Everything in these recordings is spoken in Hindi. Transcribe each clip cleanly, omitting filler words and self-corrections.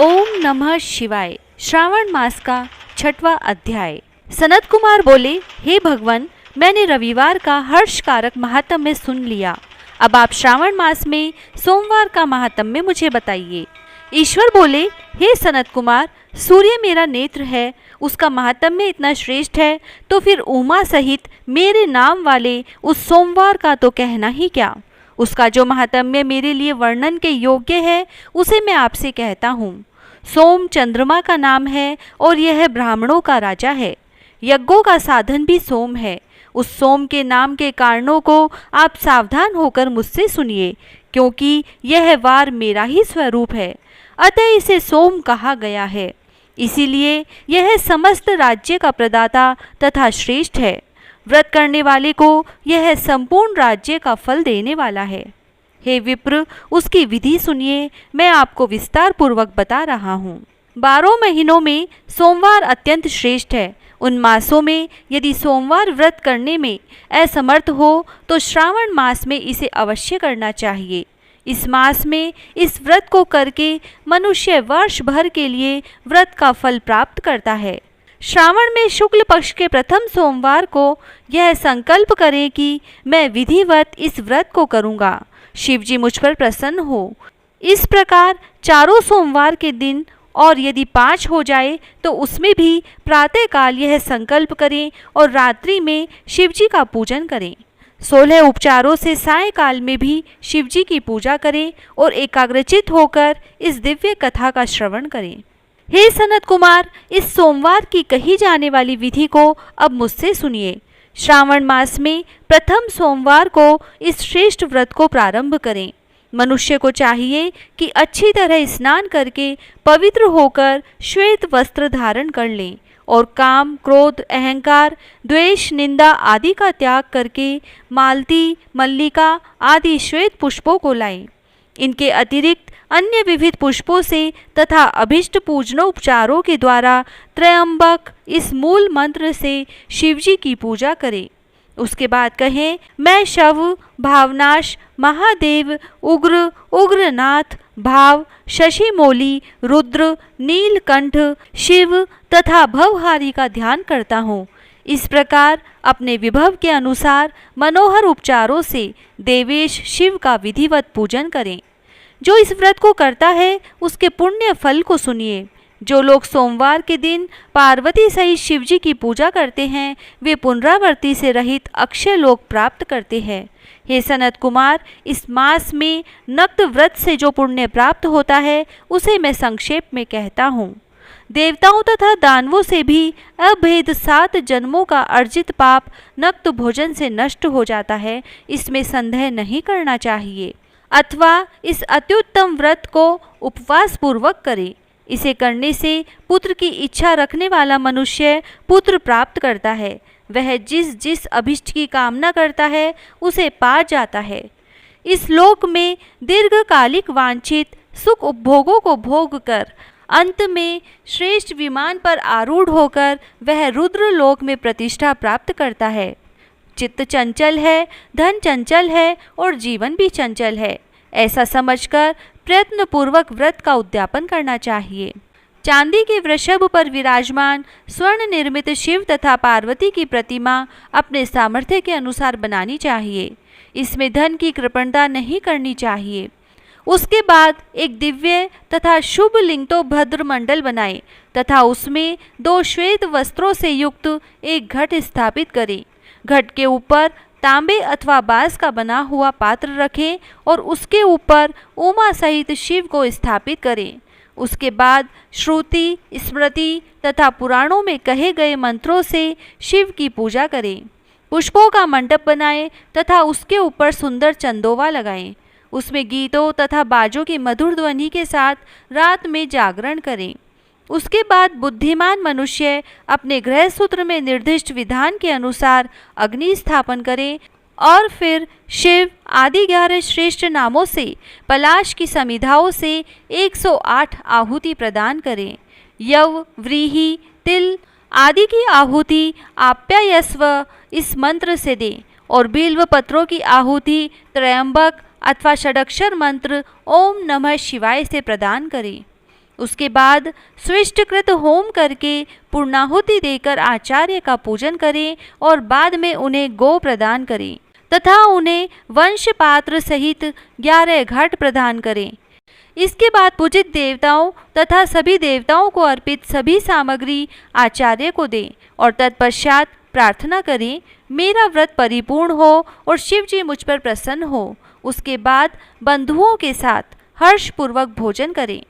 ओम नमः शिवाय। श्रावण मास का 6वां अध्याय। सनत कुमार बोले, हे भगवान, मैंने रविवार का हर्षकारक महात्म्य सुन लिया। अब आप श्रावण मास में सोमवार का महात्म्य मुझे बताइए। ईश्वर बोले, हे सनत कुमार, सूर्य मेरा नेत्र है, उसका महात्म्य इतना श्रेष्ठ है, तो फिर उमा सहित मेरे नाम वाले उस सोमवार का तो कहना ही क्या। उसका जो महात्म्य मेरे लिए वर्णन के योग्य है, उसे मैं आपसे कहता हूँ। सोम चंद्रमा का नाम है और यह ब्राह्मणों का राजा है। यज्ञों का साधन भी सोम है। उस सोम के नाम के कारणों को आप सावधान होकर मुझसे सुनिए, क्योंकि यह वार मेरा ही स्वरूप है, अतः इसे सोम कहा गया है। इसीलिए यह समस्त राज्य का प्रदाता तथा श्रेष्ठ है। व्रत करने वाले को यह संपूर्ण राज्य का फल देने वाला है। हे विप्र, उसकी विधि सुनिए, मैं आपको विस्तार पूर्वक बता रहा हूँ। 12 महीनों में सोमवार अत्यंत श्रेष्ठ है। उन मासों में यदि सोमवार व्रत करने में असमर्थ हो तो श्रावण मास में इसे अवश्य करना चाहिए। इस मास में इस व्रत को करके मनुष्य वर्ष भर के लिए व्रत का फल प्राप्त करता है। श्रावण में शुक्ल पक्ष के प्रथम सोमवार को यह संकल्प करें कि मैं विधिवत इस व्रत को करूँगा, शिवजी मुझ पर प्रसन्न हो। इस प्रकार चारों सोमवार के दिन, और यदि 5 हो जाए तो उसमें भी प्रातःकाल यह संकल्प करें और रात्रि में शिवजी का पूजन करें। 16 उपचारों से सायंकाल में भी शिवजी की पूजा करें और एकाग्रचित होकर इस दिव्य कथा का श्रवण करें। हे सनत कुमार, इस सोमवार की कही जाने वाली विधि को अब मुझसे सुनिए। श्रावण मास में प्रथम सोमवार को इस श्रेष्ठ व्रत को प्रारंभ करें। मनुष्य को चाहिए कि अच्छी तरह स्नान करके पवित्र होकर श्वेत वस्त्र धारण कर लें और काम, क्रोध, अहंकार, द्वेष, निंदा आदि का त्याग करके मालती, मल्लिका आदि श्वेत पुष्पों को लाएं। इनके अतिरिक्त अन्य विविध पुष्पों से तथा अभिष्ट पूजनोपचारों के द्वारा त्रयंबक इस मूल मंत्र से शिवजी की पूजा करें। उसके बाद कहें, मैं शव, भावनाश, महादेव, उग्र, उग्रनाथ, भाव, शशिमौली, रुद्र, नीलकंठ, शिव तथा भवहारी का ध्यान करता हूँ। इस प्रकार अपने विभव के अनुसार मनोहर उपचारों से देवेश शिव का विधिवत पूजन करें। जो इस व्रत को करता है उसके पुण्य फल को सुनिए। जो लोग सोमवार के दिन पार्वती सहित शिवजी की पूजा करते हैं, वे पुनरावृत्ति से रहित अक्षय लोक प्राप्त करते हैं। हे सनत कुमार, इस मास में नक्त व्रत से जो पुण्य प्राप्त होता है उसे मैं संक्षेप में कहता हूँ। देवताओं तथा दानवों से भी अभेद 7 जन्मों का अर्जित पाप नक्त भोजन से नष्ट हो जाता है, इसमें संदेह नहीं करना चाहिए। अथवा इस अत्युत्तम व्रत को उपवास पूर्वक करें। इसे करने से पुत्र की इच्छा रखने वाला मनुष्य पुत्र प्राप्त करता है। वह जिस जिस अभिष्ट की कामना करता है उसे पा जाता है। इस लोक में दीर्घकालिक वांछित सुख उपभोगों को भोग कर अंत में श्रेष्ठ विमान पर आरूढ़ होकर वह रुद्र लोक में प्रतिष्ठा प्राप्त करता है। चित्त चंचल है, धन चंचल है और जीवन भी चंचल है, ऐसा समझकर प्रयत्न पूर्वक व्रत का उद्यापन करना चाहिए। चांदी के वृषभ पर विराजमान स्वर्ण निर्मित शिव तथा पार्वती की प्रतिमा अपने सामर्थ्य के अनुसार बनानी चाहिए। इसमें धन की कृपणता नहीं करनी चाहिए। उसके बाद एक दिव्य तथा शुभ लिंगतो भद्र मंडल बनाएं तथा उसमें 2 श्वेत वस्त्रों से युक्त एक घट स्थापित करें। घट के ऊपर तांबे अथवा बांस का बना हुआ पात्र रखें और उसके ऊपर उमा सहित शिव को स्थापित करें। उसके बाद श्रुति, स्मृति तथा पुराणों में कहे गए मंत्रों से शिव की पूजा करें। पुष्पों का मंडप बनाएं तथा उसके ऊपर सुंदर चंदोवा लगाएं। उसमें गीतों तथा बाजों की मधुर ध्वनि के साथ रात में जागरण करें। उसके बाद बुद्धिमान मनुष्य अपने गृह सूत्र में निर्दिष्ट विधान के अनुसार अग्नि स्थापन करें और फिर शिव आदि 11 श्रेष्ठ नामों से पलाश की समिधाओं से 108 आहुति प्रदान करें। यव, व्रीहि, तिल आदि की आहुति आप्यायस्व इस मंत्र से दें और बिल्व पत्रों की आहुति त्रयंबक अथवा षडक्षर मंत्र ओम नमः शिवाय से प्रदान करें। उसके बाद स्विष्टकृत होम करके पूर्णाहुति देकर आचार्य का पूजन करें और बाद में उन्हें गो प्रदान करें तथा उन्हें वंश पात्र सहित 11 घट प्रदान करें। इसके बाद पूजित देवताओं तथा सभी देवताओं को अर्पित सभी सामग्री आचार्य को दें और तत्पश्चात प्रार्थना करें, मेरा व्रत परिपूर्ण हो और शिव जी मुझ पर प्रसन्न हो। उसके बाद बंधुओं के साथ हर्षपूर्वक भोजन करें।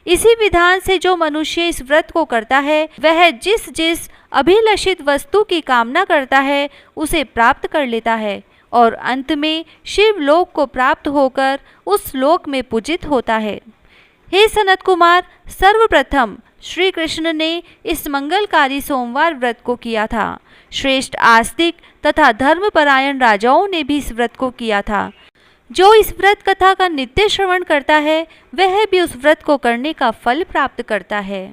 इसी विधान से जो मनुष्य इस व्रत को करता है वह जिस जिस अभिलषित वस्तु की कामना करता है उसे प्राप्त कर लेता है और अंत में शिव लोक को प्राप्त होकर उस लोक में पूजित होता है। हे सनत कुमार, सर्वप्रथम श्री कृष्ण ने इस मंगलकारी सोमवार व्रत को किया था। श्रेष्ठ आस्तिक तथा धर्मपरायण राजाओं ने भी इस व्रत को किया था। जो इस व्रत कथा का नित्य श्रवण करता है वह भी उस व्रत को करने का फल प्राप्त करता है।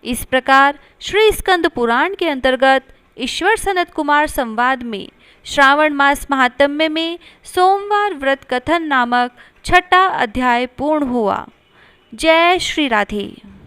इस प्रकार श्री स्कंद पुराण के अंतर्गत ईश्वर सनत कुमार संवाद में श्रावण मास महात्म्य में सोमवार व्रत कथन नामक 6ठा अध्याय पूर्ण हुआ। जय श्री राधे।